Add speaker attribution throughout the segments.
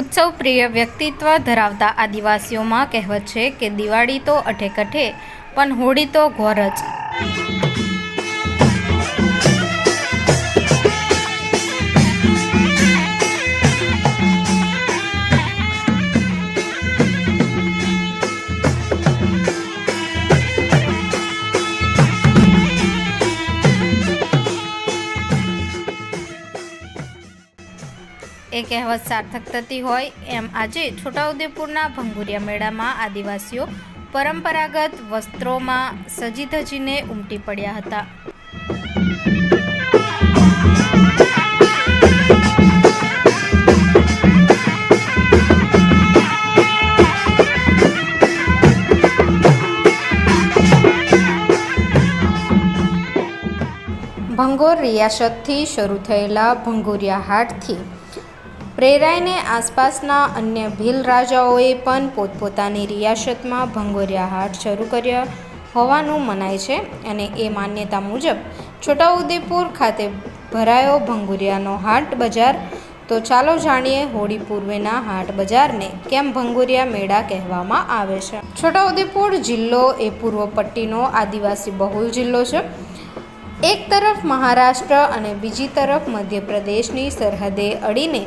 Speaker 1: ઉત્સવ પ્રિય વ્યક્તિત્વ ધરાવતા આદિવાસીઓમાં કહેવત છે કે દિવાળી તો અઠે કઠે પણ હોળી તો ઘોર જ. એ કહેવત સાર્થક થતી હોય એમ આજે છોટાઉદેપુરના ભંગુરિયા મેળામાં આદિવાસીઓ પરંપરાગત વસ્ત્રોમાં સજી ધજીને ઉમટી પડ્યા હતા. ભંગોર રિયાસતથી શરૂ થયેલા ભંગુરિયા હાટથી પ્રેરાઈને આસપાસના અન્ય ભીલ રાજાઓએ પણ પોતપોતાની રિયાસતમાં ભંગોરિયા હાટ શરૂ કર્યા હોવાનું મનાય છે અને એ માન્યતા મુજબ છોટાઉદેપુર ખાતે ભરાયો ભંગુરિયાનો હાટ બજાર. તો ચાલો જાણીએ હોળી પૂર્વેના હાટ બજારને કેમ ભંગુરિયા મેળા કહેવામાં આવે છે. છોટાઉદેપુર જિલ્લો એ પૂર્વ પટ્ટીનો આદિવાસી બહુલ જિલ્લો છે. એક તરફ મહારાષ્ટ્ર અને બીજી તરફ મધ્યપ્રદેશની સરહદે અડીને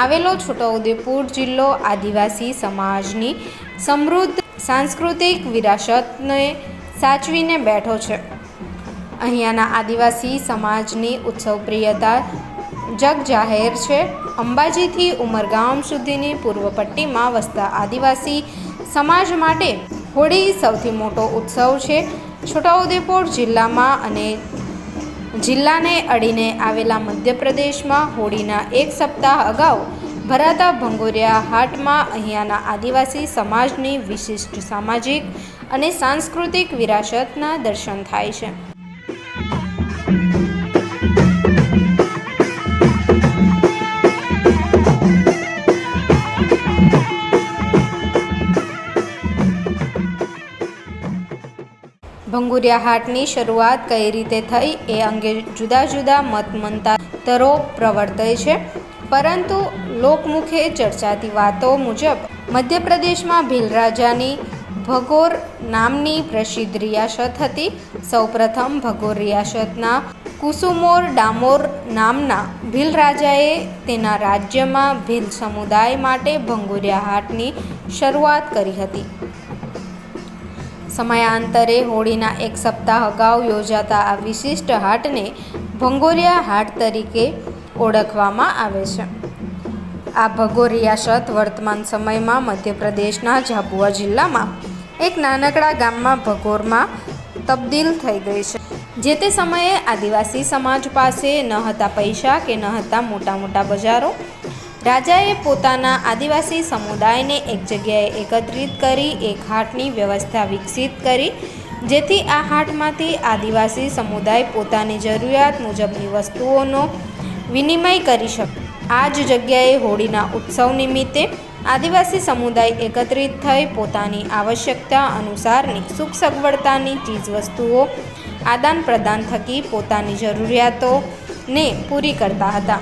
Speaker 1: આવેલો છોટાઉદેપુર જિલ્લો આદિવાસી સમાજની સમૃદ્ધ સાંસ્કૃતિક વિરાસતને સાચવીને બેઠો છે. અહીંયાના આદિવાસી સમાજની ઉત્સવપ્રિયતા જગજાહેર છે. અંબાજીથી ઉમરગામ સુધીની પૂર્વ પટ્ટીમાં વસતા આદિવાસી સમાજ માટે હોળી સૌથી મોટો ઉત્સવ છે. છોટાઉદેપુર જિલ્લામાં અને જિલ્લાને અડીને આવેલા મધ્યપ્રદેશમાં હોળીના એક સપ્તાહ અગાઉ ભરાતા ભંગોરિયા હાટમાં અહીંયાના આદિવાસી સમાજની વિશિષ્ટ સામાજિક અને સાંસ્કૃતિક વિરાસતના દર્શન થાય છે. ભંગુરિયા હાટની શરૂઆત કઈ રીતે થઈ એ અંગે જુદા જુદા મતમંતાંતરો પ્રવર્તે છે, પરંતુ લોકમુખે ચર્ચાતી વાતો મુજબ મધ્યપ્રદેશમાં ભીલ રાજાની ભગોર નામની પ્રસિદ્ધ રિયાસત હતી. સૌપ્રથમ ભગોર રિયાસતના કુસુમોર ડામોર નામના ભીલ રાજાએ તેના રાજ્યમાં ભીલ સમુદાય માટે ભંગુરિયા હાટની શરૂઆત કરી હતી. સમયાંતરે હોળીના એક સપ્તાહ અગાઉ યોજાતા આ વિશિષ્ટ હાટને ભંગોરિયા હાટ તરીકે ઓળખવામાં આવે છે. આ ભગોર રિયાસત વર્તમાન સમયમાં મધ્યપ્રદેશના ઝાબુઆ જિલ્લામાં એક નાનકડા ગામમાં ભગોરમાં તબદીલ થઈ ગઈ છે. જે તે સમયે આદિવાસી સમાજ પાસે ન હતા પૈસા કે ન હતા મોટા મોટા બજારો. રાજાએ પોતાના આદિવાસી સમુદાયને એક જગ્યાએ એકત્રિત કરી એક હાટની વ્યવસ્થા વિકસિત કરી, જેથી આ હાટમાંથી આદિવાસી સમુદાય પોતાની જરૂરિયાત મુજબની વસ્તુઓનો વિનિમય કરી શકે. આ જ જગ્યાએ હોળીના ઉત્સવ નિમિત્તે આદિવાસી સમુદાય એકત્રિત થઈ પોતાની આવશ્યકતા અનુસારની સુખ સગવડતાની ચીજવસ્તુઓ આદાન પ્રદાન થકી પોતાની જરૂરિયાતોને પૂરી કરતા હતા.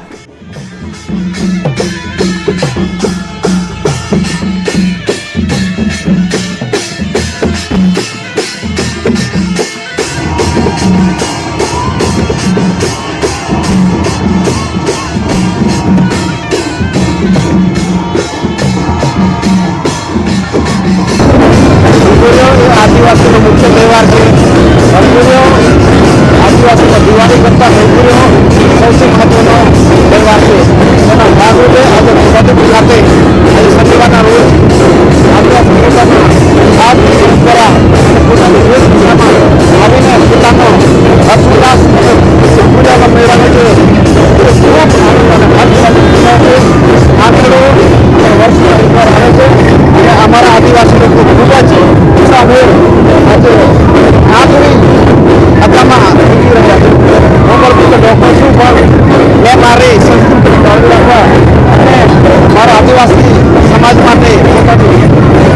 Speaker 2: આદિવાસીનો મુખ્ય તહેવાર છે. ભંગુરિયો આદિવાસીમાં દિવાળી કરતાં ભંગુરિયો સૌથી મહત્વનો તહેવાર છે. તેના ભાગરૂપે આજે છોટાઉદેપુર ખાતે આજે શનિવારના રોજ આદિવાસી પોતાના ખાસ પરંપરા અને પોતાની વેશભૂષામાં આવીને પોતાનો હર્ષોલ્લાસ અને ભંગુરિયાનો મેળાનો જે ખૂબ આનંદ અને હર્ષ આંકડો વર્ષમાં એકવાર આવે છે અને અમારા આદિવાસી લોકો ખૂબ જ ઉત્સાહભેર આજે આગવી હકામાં નીકળી રહ્યા છે. ડૉક્ટર શું પણ લે મારી સંસ્કૃતિ જાળવી રાખવા અને મારા આદિવાસી સમાજ માટે પોતાની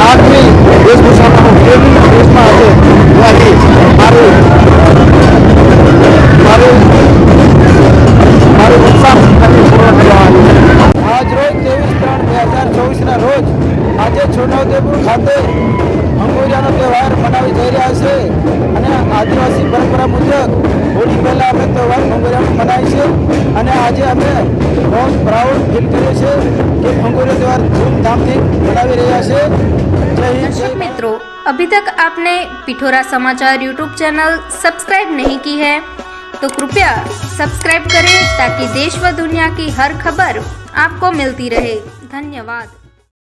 Speaker 2: આગવી વેશભૂષામાં કેવી દેશમાં આજે હોવાથી મારું ઉત્સાહ પૂર્ણ થયો. આજ રોજ 23/3/2023 2024ના રોજ આજે છોટાઉદેપુર ખાતે ભંગોરિયાનો તહેવાર મનાવી જઈ રહ્યા છે અને આદિવાસી પરંપરા મુજબ હોળી પહેલાં અમે તહેવાર ભંગોરિયાનો મનાવીએ છીએ અને આજે અમે બહુ પ્રાઉડ ફીલ કરીએ છીએ કે ભંગોરિયા તહેવાર ધૂમધામથી મનાવી રહ્યા છે। જય હિન્દ।
Speaker 1: दर्शक मित्रों, अभी तक आपने पिठोरा समाचार यूट्यूब चैनल सब्सक्राइब नहीं की है तो कृपया सब्सक्राइब करें ताकि देश व दुनिया की हर खबर आपको मिलती रहे। धन्यवाद।